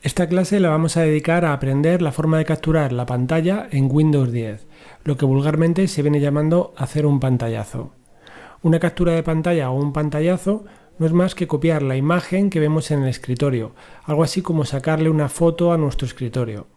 Esta clase la vamos a dedicar a aprender la forma de capturar la pantalla en Windows 10, lo que vulgarmente se viene llamando hacer un pantallazo. Una captura de pantalla o un pantallazo no es más que copiar la imagen que vemos en el escritorio, algo así como sacarle una foto a nuestro escritorio.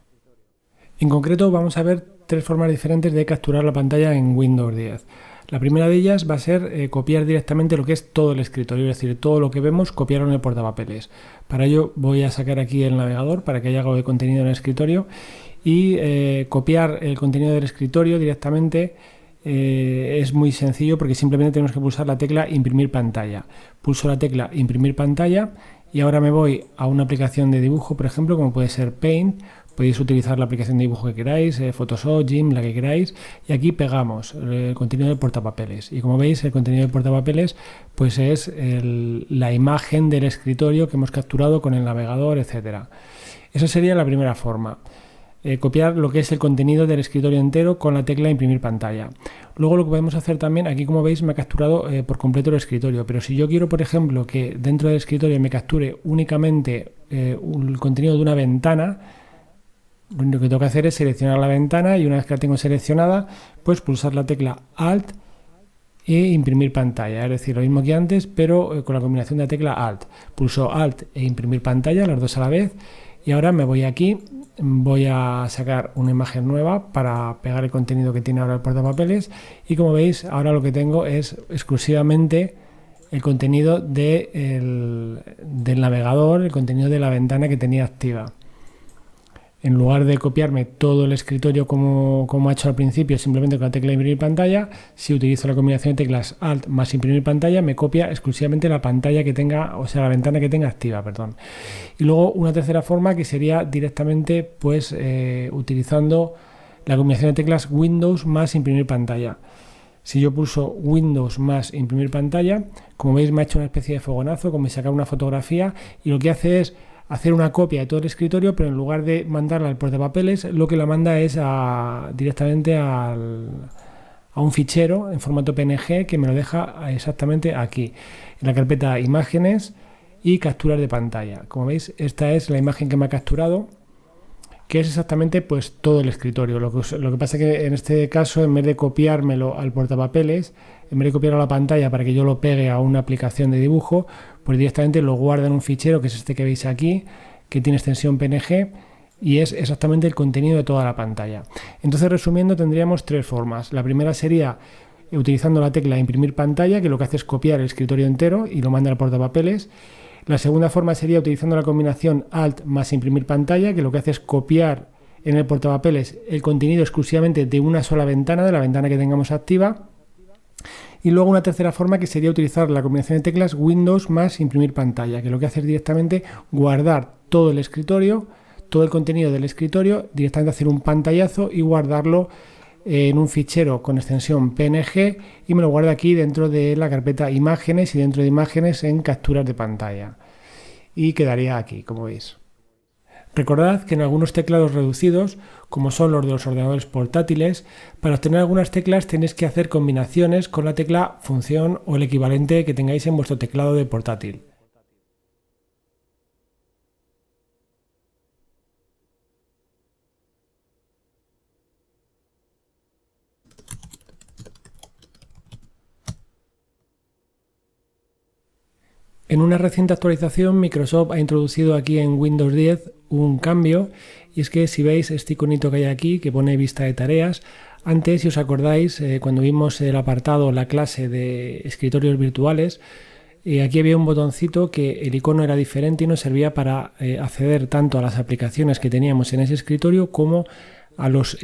En concreto vamos a ver tres formas diferentes de capturar la pantalla en Windows 10. La primera de ellas va a ser copiar directamente lo que es todo el escritorio, es decir, todo lo que vemos, copiarlo en el portapapeles. Para ello voy a sacar aquí el navegador para que haya algo de contenido en el escritorio y copiar el contenido del escritorio directamente. Es muy sencillo porque simplemente tenemos que pulsar la tecla imprimir pantalla. Pulso la tecla imprimir pantalla y ahora me voy a una aplicación de dibujo, por ejemplo, como puede ser Paint. Podéis utilizar la aplicación de dibujo que queráis, Photoshop, GIMP, la que queráis, y aquí pegamos el contenido del portapapeles. Y como veis, el contenido del portapapeles pues es la imagen del escritorio que hemos capturado con el navegador, etcétera. Esa sería la primera forma. Copiar lo que es el contenido del escritorio entero con la tecla imprimir pantalla. Luego lo que podemos hacer también, aquí como veis me ha capturado por completo el escritorio, pero si yo quiero, por ejemplo, que dentro del escritorio me capture únicamente el contenido de una ventana, lo único que tengo que hacer es seleccionar la ventana y una vez que la tengo seleccionada, pues pulsar la tecla Alt e imprimir pantalla, es decir, lo mismo que antes, pero con la combinación de la tecla Alt. Pulso Alt e imprimir pantalla, las dos a la vez, y ahora me voy aquí, voy a sacar una imagen nueva para pegar el contenido que tiene ahora el portapapeles, y como veis, ahora lo que tengo es exclusivamente el contenido del navegador, el contenido de la ventana que tenía activa. En lugar de copiarme todo el escritorio como ha hecho al principio, simplemente con la tecla imprimir pantalla, si utilizo la combinación de teclas Alt más imprimir pantalla, me copia exclusivamente la pantalla que tenga, o sea, la ventana que tenga activa, perdón. Y luego una tercera forma que sería directamente pues utilizando la combinación de teclas Windows más imprimir pantalla. Si yo pulso Windows más imprimir pantalla, como veis me ha hecho una especie de fogonazo, como si sacara una fotografía, y lo que hace es hacer una copia de todo el escritorio, pero en lugar de mandarla al portapapeles, lo que la manda es directamente a un fichero en formato PNG que me lo deja exactamente aquí, en la carpeta imágenes y capturas de pantalla. Como veis, esta es la imagen que me ha capturado, que es exactamente pues todo el escritorio. Lo que pasa es que en este caso, en vez de copiármelo al portapapeles, en vez de copiarlo a la pantalla para que yo lo pegue a una aplicación de dibujo, pues directamente lo guarda en un fichero, que es este que veis aquí, que tiene extensión PNG, y es exactamente el contenido de toda la pantalla. Entonces, resumiendo, tendríamos tres formas. La primera sería utilizando la tecla imprimir pantalla, que lo que hace es copiar el escritorio entero y lo manda al portapapeles. La segunda forma sería utilizando la combinación Alt más imprimir pantalla, que lo que hace es copiar en el portapapeles el contenido exclusivamente de una sola ventana, de la ventana que tengamos activa. Y luego una tercera forma que sería utilizar la combinación de teclas Windows más imprimir pantalla, que lo que hace es directamente guardar todo el escritorio, todo el contenido del escritorio, directamente hacer un pantallazo y guardarlo en un fichero con extensión PNG y me lo guarda aquí dentro de la carpeta imágenes y dentro de imágenes en capturas de pantalla. Y quedaría aquí, como veis. Recordad que en algunos teclados reducidos, como son los de los ordenadores portátiles, para obtener algunas teclas tenéis que hacer combinaciones con la tecla función o el equivalente que tengáis en vuestro teclado de portátil. En una reciente actualización, Microsoft ha introducido aquí en Windows 10 un cambio, y es que si veis este iconito que hay aquí, que pone vista de tareas, antes, si os acordáis, cuando vimos el apartado, la clase de escritorios virtuales, aquí había un botoncito que el icono era diferente y nos servía para acceder tanto a las aplicaciones que teníamos en ese escritorio como a los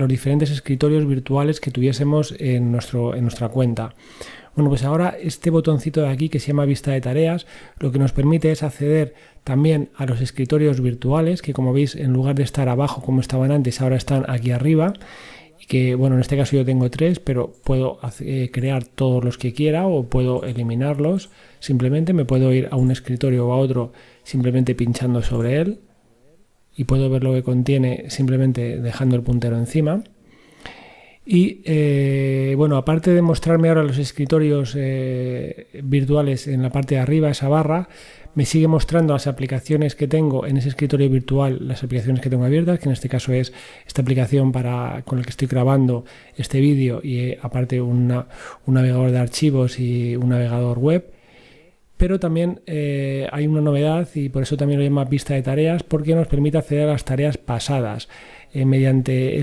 diferentes escritorios virtuales que tuviésemos en nuestra cuenta. Bueno, pues ahora este botoncito de aquí que se llama vista de tareas lo que nos permite es acceder también a los escritorios virtuales, que como veis, en lugar de estar abajo como estaban antes, ahora están aquí arriba, y que bueno, en este caso yo tengo 3, pero puedo crear todos los que quiera o puedo eliminarlos. Simplemente me puedo ir a un escritorio o a otro simplemente pinchando sobre él y puedo ver lo que contiene simplemente dejando el puntero encima. Y bueno, aparte de mostrarme ahora los escritorios virtuales en la parte de arriba, esa barra, me sigue mostrando las aplicaciones que tengo en ese escritorio virtual, las aplicaciones que tengo abiertas, que en este caso es esta aplicación con la que estoy grabando este vídeo y aparte un navegador de archivos y un navegador web. Pero también hay una novedad y por eso también lo llama vista de tareas, porque nos permite acceder a las tareas pasadas mediante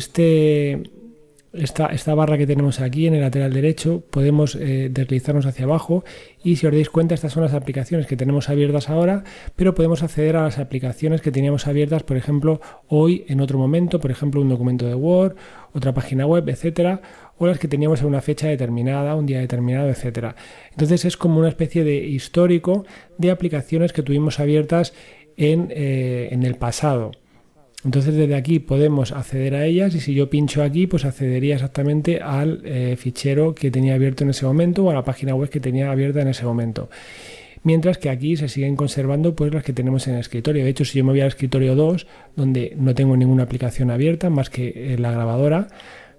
esta barra que tenemos aquí en el lateral derecho. Podemos deslizarnos hacia abajo y si os dais cuenta, estas son las aplicaciones que tenemos abiertas ahora, pero podemos acceder a las aplicaciones que teníamos abiertas, por ejemplo, hoy en otro momento, por ejemplo, un documento de Word, otra página web, etcétera, o las que teníamos en una fecha determinada, un día determinado, etcétera. Entonces es como una especie de histórico de aplicaciones que tuvimos abiertas en el pasado. Entonces desde aquí podemos acceder a ellas y si yo pincho aquí, pues accedería exactamente al fichero que tenía abierto en ese momento o a la página web que tenía abierta en ese momento. Mientras que aquí se siguen conservando pues las que tenemos en el escritorio. De hecho, si yo me voy al escritorio 2, donde no tengo ninguna aplicación abierta más que la grabadora,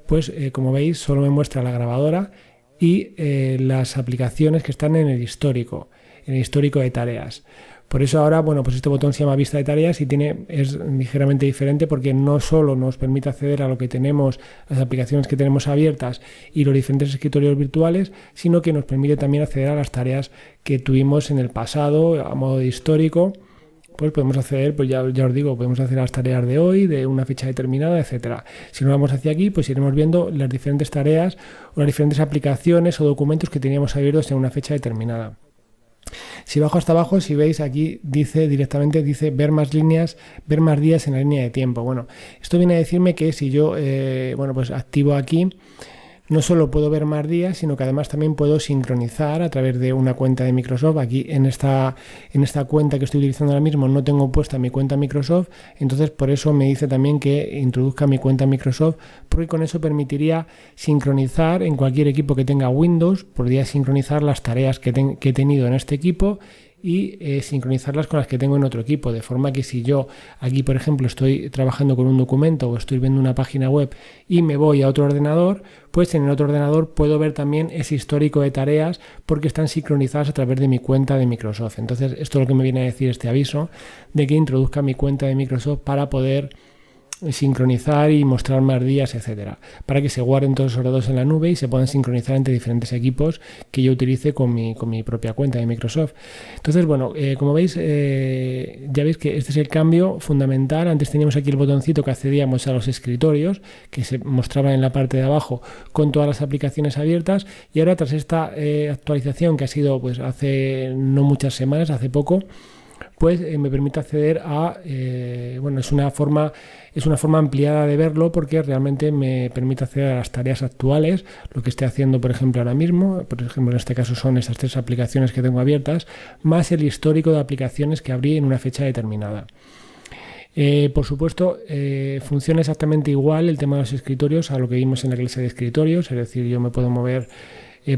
pues como veis solo me muestra la grabadora y las aplicaciones que están en el histórico de tareas. Por eso ahora, bueno, pues este botón se llama vista de tareas y es ligeramente diferente porque no solo nos permite acceder a lo que tenemos, las aplicaciones que tenemos abiertas y los diferentes escritorios virtuales, sino que nos permite también acceder a las tareas que tuvimos en el pasado a modo de histórico. Pues podemos acceder, pues ya os digo, podemos hacer las tareas de hoy, de una fecha determinada, etcétera. Si nos vamos hacia aquí, pues iremos viendo las diferentes tareas o las diferentes aplicaciones o documentos que teníamos abiertos en una fecha determinada. Si bajo hasta abajo, si veis aquí dice ver más líneas, ver más días en la línea de tiempo. Bueno, esto viene a decirme que si yo pues activo aquí, no solo puedo ver más días, sino que además también puedo sincronizar a través de una cuenta de Microsoft. Aquí en esta cuenta que estoy utilizando ahora mismo no tengo puesta mi cuenta Microsoft, entonces por eso me dice también que introduzca mi cuenta Microsoft, porque con eso permitiría sincronizar en cualquier equipo que tenga Windows, podría sincronizar las tareas que he tenido en este equipo y sincronizarlas con las que tengo en otro equipo, de forma que si yo aquí, por ejemplo, estoy trabajando con un documento o estoy viendo una página web y me voy a otro ordenador, pues en el otro ordenador puedo ver también ese histórico de tareas porque están sincronizadas a través de mi cuenta de Microsoft. Entonces esto es lo que me viene a decir este aviso de que introduzca mi cuenta de Microsoft para poder sincronizar y mostrar más días, etcétera, para que se guarden todos los datos en la nube y se puedan sincronizar entre diferentes equipos que yo utilice con mi propia cuenta de Microsoft. Entonces, bueno, como veis, ya veis que este es el cambio fundamental. Antes teníamos aquí el botoncito que accedíamos a los escritorios, que se mostraba en la parte de abajo con todas las aplicaciones abiertas, y ahora tras esta actualización que ha sido pues hace no muchas semanas, hace poco, pues me permite acceder a, es una forma ampliada de verlo porque realmente me permite acceder a las tareas actuales, lo que esté haciendo por ejemplo ahora mismo, por ejemplo en este caso son estas 3 aplicaciones que tengo abiertas, más el histórico de aplicaciones que abrí en una fecha determinada. Por supuesto, funciona exactamente igual el tema de los escritorios a lo que vimos en la clase de escritorios, es decir, yo me puedo mover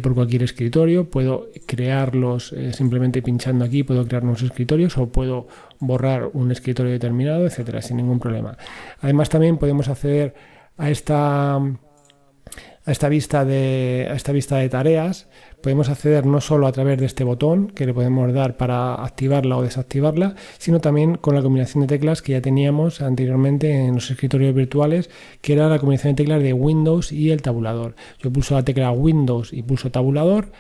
por cualquier escritorio, puedo crearlos simplemente pinchando aquí, puedo crear nuevos escritorios o puedo borrar un escritorio determinado, etcétera, sin ningún problema. Además también podemos acceder a esta vista de tareas. Podemos acceder no solo a través de este botón que le podemos dar para activarla o desactivarla, sino también con la combinación de teclas que ya teníamos anteriormente en los escritorios virtuales, que era la combinación de teclas de Windows y el tabulador. Yo pulso la tecla Windows y pulso tabulador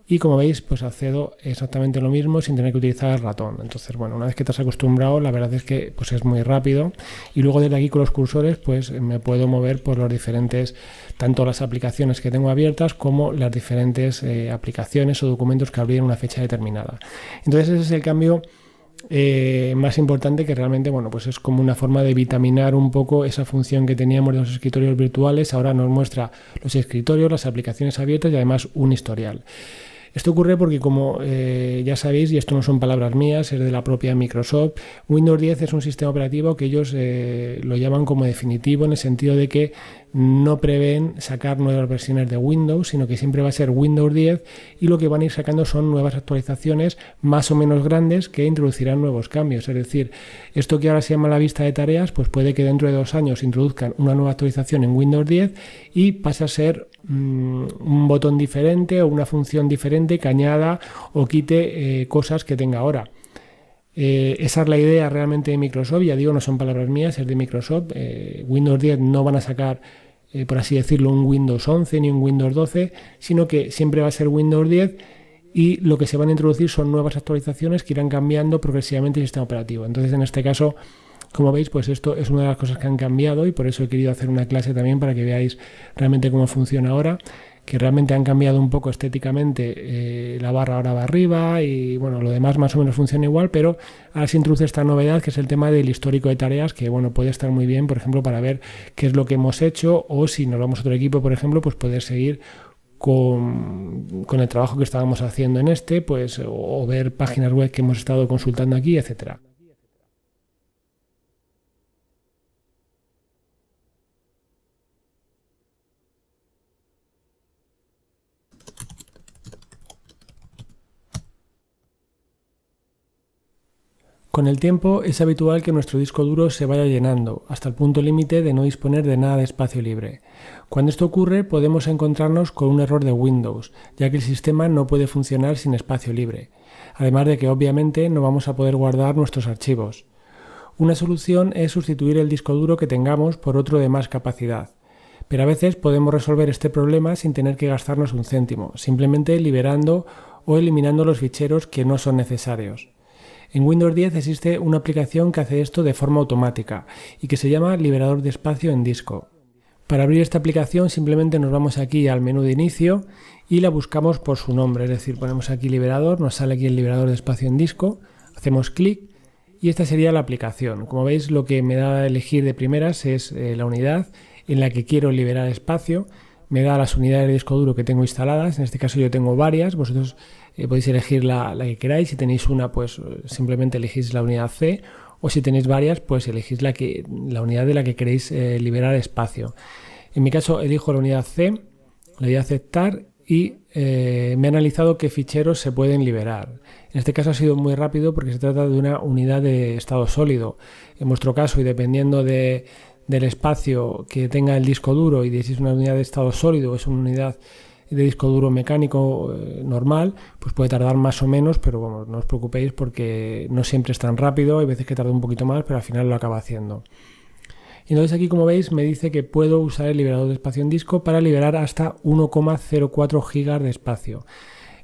y como veis pues accedo exactamente lo mismo sin tener que utilizar el ratón. Entonces bueno, una vez que te has acostumbrado, la verdad es que pues es muy rápido y luego desde aquí con los cursores pues me puedo mover por los diferentes, tanto las aplicaciones que tengo abiertas como las diferentes aplicaciones o documentos que abrí en una fecha determinada. Entonces ese es el cambio más importante, que realmente bueno, pues es como una forma de vitaminar un poco esa función que teníamos de los escritorios virtuales. Ahora nos muestra los escritorios, las aplicaciones abiertas y además un historial. Esto ocurre porque, como ya sabéis, y esto no son palabras mías, es de la propia Microsoft, Windows 10 es un sistema operativo que ellos lo llaman como definitivo, en el sentido de que no prevén sacar nuevas versiones de Windows, sino que siempre va a ser Windows 10, y lo que van a ir sacando son nuevas actualizaciones más o menos grandes que introducirán nuevos cambios. Es decir, esto que ahora se llama la vista de tareas, pues puede que dentro de 2 años introduzcan una nueva actualización en Windows 10 y pase a ser un botón diferente o una función diferente que añada o quite cosas que tenga ahora. Esa es la idea realmente de Microsoft, ya digo, no son palabras mías, es de Microsoft. Windows 10 no van a sacar, por así decirlo, un Windows 11 ni un Windows 12, sino que siempre va a ser Windows 10, y lo que se van a introducir son nuevas actualizaciones que irán cambiando progresivamente el sistema operativo. Entonces, en este caso, como veis, pues esto es una de las cosas que han cambiado, y por eso he querido hacer una clase también para que veáis realmente cómo funciona ahora, que realmente han cambiado un poco estéticamente. La barra ahora va arriba y bueno, lo demás más o menos funciona igual, pero ahora se introduce esta novedad, que es el tema del histórico de tareas, que bueno, puede estar muy bien, por ejemplo, para ver qué es lo que hemos hecho, o si nos vamos a otro equipo, por ejemplo, pues poder seguir con el trabajo que estábamos haciendo en este, pues, o ver páginas web que hemos estado consultando aquí, etcétera. Con el tiempo es habitual que nuestro disco duro se vaya llenando, hasta el punto límite de no disponer de nada de espacio libre. Cuando esto ocurre, podemos encontrarnos con un error de Windows, ya que el sistema no puede funcionar sin espacio libre, además de que obviamente no vamos a poder guardar nuestros archivos. Una solución es sustituir el disco duro que tengamos por otro de más capacidad, pero a veces podemos resolver este problema sin tener que gastarnos un céntimo, simplemente liberando o eliminando los ficheros que no son necesarios. En Windows 10 existe una aplicación que hace esto de forma automática y que se llama Liberador de espacio en disco. Para abrir esta aplicación simplemente nos vamos aquí al menú de inicio y la buscamos por su nombre, es decir, ponemos aquí liberador, nos sale aquí el liberador de espacio en disco, hacemos clic y esta sería la aplicación. Como veis, lo que me da a elegir de primeras es la unidad en la que quiero liberar espacio. Me da las unidades de disco duro que tengo instaladas, en este caso yo tengo varias, vosotros podéis elegir la que queráis. Si tenéis una, pues simplemente elegís la unidad C, o si tenéis varias, pues elegís la unidad de la que queréis liberar espacio. En mi caso elijo la unidad C, le doy a aceptar y me ha analizado qué ficheros se pueden liberar. En este caso ha sido muy rápido porque se trata de una unidad de estado sólido. En vuestro caso, y dependiendo del espacio que tenga el disco duro y de si es una unidad de estado sólido o es una unidad de disco duro mecánico normal, pues puede tardar más o menos, pero bueno, no os preocupéis porque no siempre es tan rápido, hay veces que tarda un poquito más, pero al final lo acaba haciendo. Y entonces aquí, como veis, me dice que puedo usar el liberador de espacio en disco para liberar hasta 1,04 GB de espacio.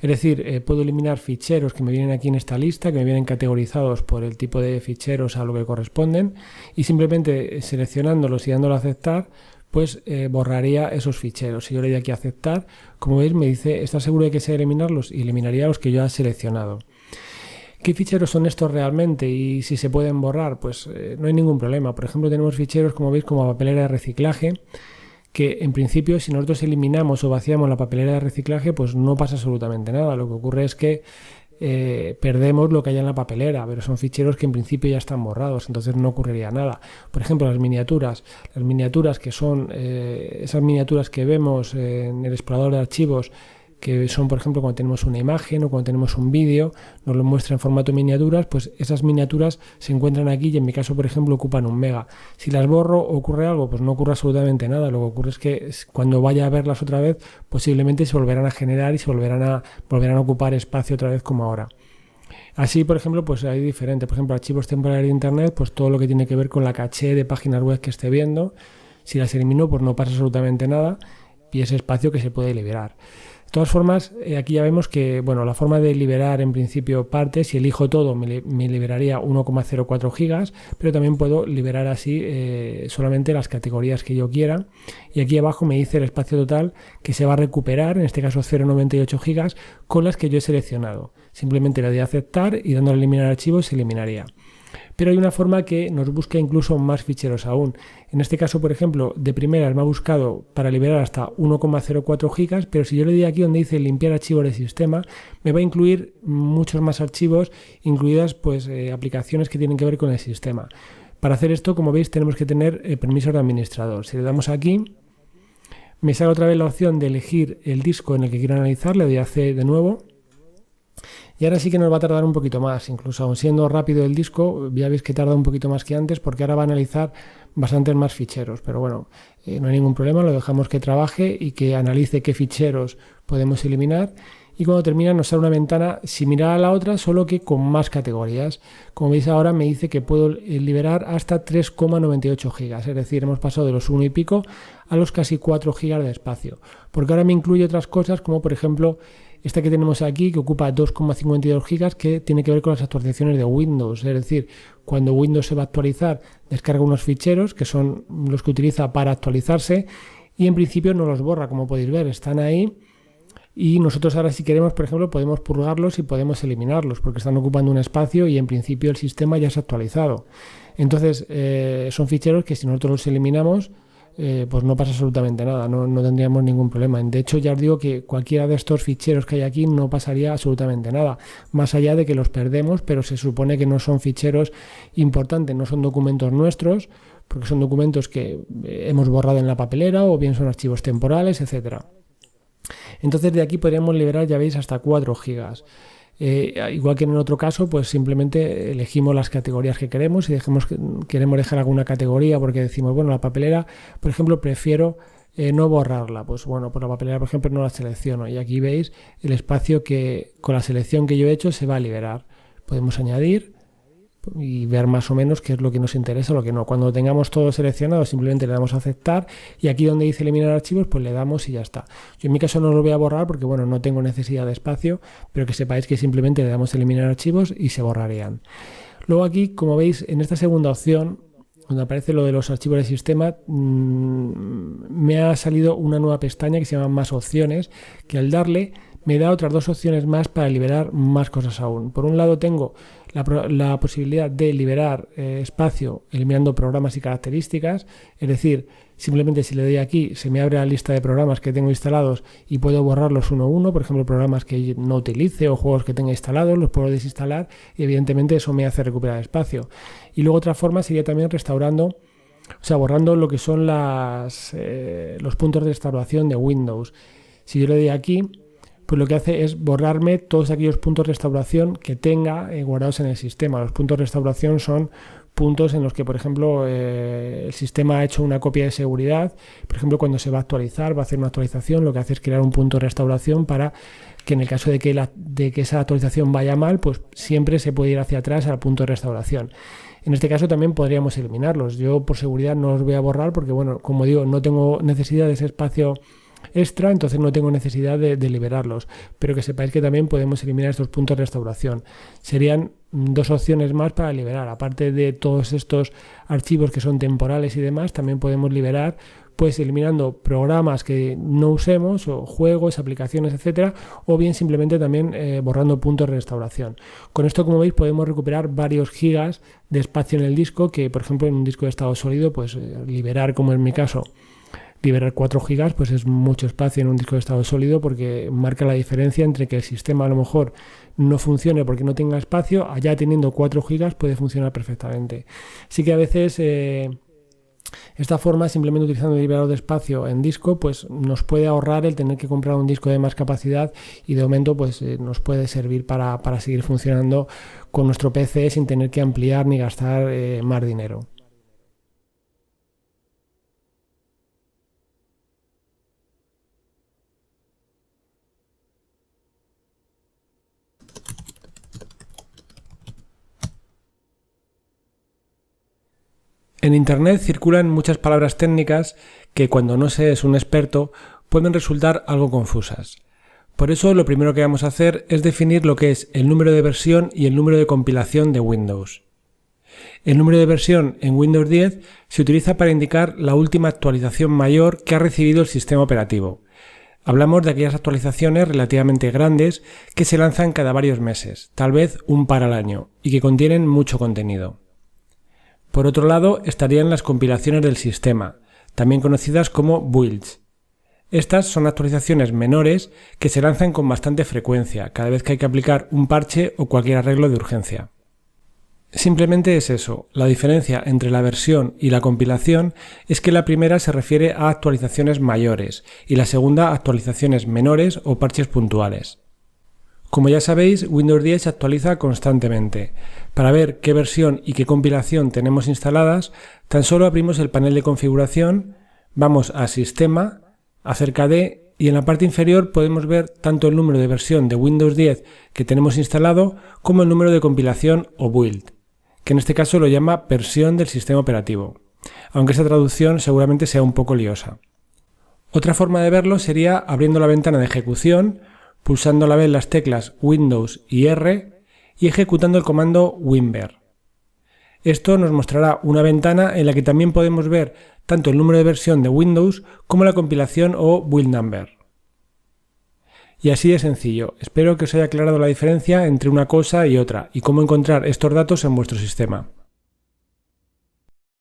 Es decir, puedo eliminar ficheros que me vienen aquí en esta lista, que me vienen categorizados por el tipo de ficheros a lo que corresponden, y simplemente seleccionándolos y dándole a aceptar, pues borraría esos ficheros. Si yo le doy aquí a aceptar, como veis me dice, ¿estás seguro de que sea eliminarlos? Y eliminaría los que yo he seleccionado. ¿Qué ficheros son estos realmente y si se pueden borrar? Pues no hay ningún problema. Por ejemplo, tenemos ficheros, como veis, como papelera de reciclaje, que en principio si nosotros eliminamos o vaciamos la papelera de reciclaje, pues no pasa absolutamente nada. Lo que ocurre es que perdemos lo que hay en la papelera, pero son ficheros que en principio ya están borrados, entonces no ocurriría nada. Por ejemplo, las miniaturas que son esas miniaturas que vemos en el explorador de archivos, que son, por ejemplo, cuando tenemos una imagen o cuando tenemos un vídeo, nos lo muestra en formato miniaturas, pues esas miniaturas se encuentran aquí y en mi caso, por ejemplo, ocupan 1 mega. Si las borro, ¿ocurre algo? Pues no ocurre absolutamente nada. Lo que ocurre es que cuando vaya a verlas otra vez, posiblemente se volverán a generar y se volverán a ocupar espacio otra vez como ahora. Así, por ejemplo, pues hay diferentes. Por ejemplo, archivos temporarios de internet, pues todo lo que tiene que ver con la caché de páginas web que esté viendo. Si las elimino, pues no pasa absolutamente nada y ese espacio que se puede liberar. De todas formas, aquí ya vemos que bueno, la forma de liberar en principio partes, si elijo todo me liberaría 1,04 gigas, pero también puedo liberar así solamente las categorías que yo quiera. Y aquí abajo me dice el espacio total que se va a recuperar, en este caso 0,98 gigas, con las que yo he seleccionado. Simplemente le doy a aceptar y dándole a eliminar archivos se eliminaría. Pero hay una forma que nos busca incluso más ficheros aún. En este caso, por ejemplo, de primeras me ha buscado para liberar hasta 1,04 gigas, pero si yo le doy aquí donde dice limpiar archivos de sistema, me va a incluir muchos más archivos, incluidas pues aplicaciones que tienen que ver con el sistema. Para hacer esto, como veis, tenemos que tener permisos de administrador. Si le damos aquí, me sale otra vez la opción de elegir el disco en el que quiero analizar, le doy a C de nuevo. Y ahora sí que nos va a tardar un poquito más, incluso aun siendo rápido el disco, ya veis que tarda un poquito más que antes porque ahora va a analizar bastantes más ficheros, pero bueno, no hay ningún problema, lo dejamos que trabaje y que analice qué ficheros podemos eliminar. Y cuando termina nos sale una ventana similar a la otra, solo que con más categorías. Como veis ahora me dice que puedo liberar hasta 3,98 gigas, es decir, hemos pasado de los 1 y pico a los casi 4 gigas de espacio, porque ahora me incluye otras cosas como por ejemplo esta que tenemos aquí, que ocupa 2,52 gigas, que tiene que ver con las actualizaciones de Windows. Es decir, cuando Windows se va a actualizar, descarga unos ficheros, que son los que utiliza para actualizarse, y en principio no los borra, como podéis ver, están ahí. Y nosotros ahora, si queremos, por ejemplo, podemos purgarlos y podemos eliminarlos, porque están ocupando un espacio y en principio el sistema ya se ha actualizado. Entonces, son ficheros que si nosotros los eliminamos, pues no pasa absolutamente nada, no tendríamos ningún problema. De hecho, ya os digo que cualquiera de estos ficheros que hay aquí no pasaría absolutamente nada, más allá de que los perdemos, pero se supone que no son ficheros importantes, no son documentos nuestros, porque son documentos que hemos borrado en la papelera o bien son archivos temporales, etcétera. Entonces de aquí podríamos liberar, ya veis, hasta 4 gigas. Igual que en el otro caso, pues simplemente elegimos las categorías que queremos y queremos dejar alguna categoría porque decimos, bueno, la papelera, por ejemplo, prefiero no borrarla. Pues bueno, por la papelera, por ejemplo, no la selecciono. Y aquí veis el espacio que con la selección que yo he hecho se va a liberar. Podemos añadir y ver más o menos qué es lo que nos interesa o lo que no. Cuando tengamos todo seleccionado simplemente le damos a aceptar y aquí donde dice eliminar archivos pues le damos y ya está. Yo en mi caso no lo voy a borrar porque bueno, no tengo necesidad de espacio, pero que sepáis que simplemente le damos a eliminar archivos y se borrarían. Luego aquí, como veis, en esta segunda opción donde aparece lo de los archivos de sistema, me ha salido una nueva pestaña que se llama más opciones, que al darle me da otras 2 opciones más para liberar más cosas aún. Por un lado tengo la posibilidad de liberar espacio eliminando programas y características, es decir, simplemente si le doy aquí se me abre la lista de programas que tengo instalados y puedo borrarlos uno a uno, por ejemplo programas que no utilice o juegos que tenga instalados, los puedo desinstalar y evidentemente eso me hace recuperar espacio. Y luego otra forma sería también restaurando, o sea, borrando lo que son los puntos de restauración de Windows. Si yo le doy aquí, pues lo que hace es borrarme todos aquellos puntos de restauración que tenga guardados en el sistema. Los puntos de restauración son puntos en los que, por ejemplo, el sistema ha hecho una copia de seguridad. Por ejemplo, cuando se va a actualizar, va a hacer una actualización, lo que hace es crear un punto de restauración para que en el caso de que esa actualización vaya mal, pues siempre se puede ir hacia atrás al punto de restauración. En este caso también podríamos eliminarlos. Yo por seguridad no los voy a borrar porque, bueno, como digo, no tengo necesidad de ese espacio extra, entonces no tengo necesidad de liberarlos, pero que sepáis que también podemos eliminar estos puntos de restauración. Serían 2 opciones más para liberar, aparte de todos estos archivos que son temporales y demás, también podemos liberar pues eliminando programas que no usemos o juegos, aplicaciones, etcétera, o bien simplemente también borrando puntos de restauración. Con esto, como veis, podemos recuperar varios gigas de espacio en el disco que, por ejemplo, en un disco de estado sólido, pues liberar, como en mi caso, liberar 4 gigas pues es mucho espacio en un disco de estado sólido porque marca la diferencia entre que el sistema a lo mejor no funcione porque no tenga espacio, allá teniendo 4 gigas puede funcionar perfectamente. Así que a veces esta forma, simplemente utilizando el liberador de espacio en disco, pues nos puede ahorrar el tener que comprar un disco de más capacidad y de momento pues nos puede servir para seguir funcionando con nuestro PC sin tener que ampliar ni gastar más dinero. En Internet circulan muchas palabras técnicas que cuando no se es un experto pueden resultar algo confusas. Por eso lo primero que vamos a hacer es definir lo que es el número de versión y el número de compilación de Windows. El número de versión en Windows 10 se utiliza para indicar la última actualización mayor que ha recibido el sistema operativo. Hablamos de aquellas actualizaciones relativamente grandes que se lanzan cada varios meses, tal vez un par al año, y que contienen mucho contenido. Por otro lado, estarían las compilaciones del sistema, también conocidas como builds. Estas son actualizaciones menores que se lanzan con bastante frecuencia, cada vez que hay que aplicar un parche o cualquier arreglo de urgencia. Simplemente es eso, la diferencia entre la versión y la compilación es que la primera se refiere a actualizaciones mayores y la segunda a actualizaciones menores o parches puntuales. Como ya sabéis, Windows 10 se actualiza constantemente. Para ver qué versión y qué compilación tenemos instaladas, tan solo abrimos el panel de configuración, vamos a Sistema, acerca de, y en la parte inferior podemos ver tanto el número de versión de Windows 10 que tenemos instalado como el número de compilación o build, que en este caso lo llama versión del sistema operativo, aunque esa traducción seguramente sea un poco liosa. Otra forma de verlo sería abriendo la ventana de ejecución, pulsando a la vez las teclas Windows y R y ejecutando el comando winver. Esto nos mostrará una ventana en la que también podemos ver tanto el número de versión de Windows como la compilación o build number. Y así de sencillo. Espero que os haya aclarado la diferencia entre una cosa y otra y cómo encontrar estos datos en vuestro sistema.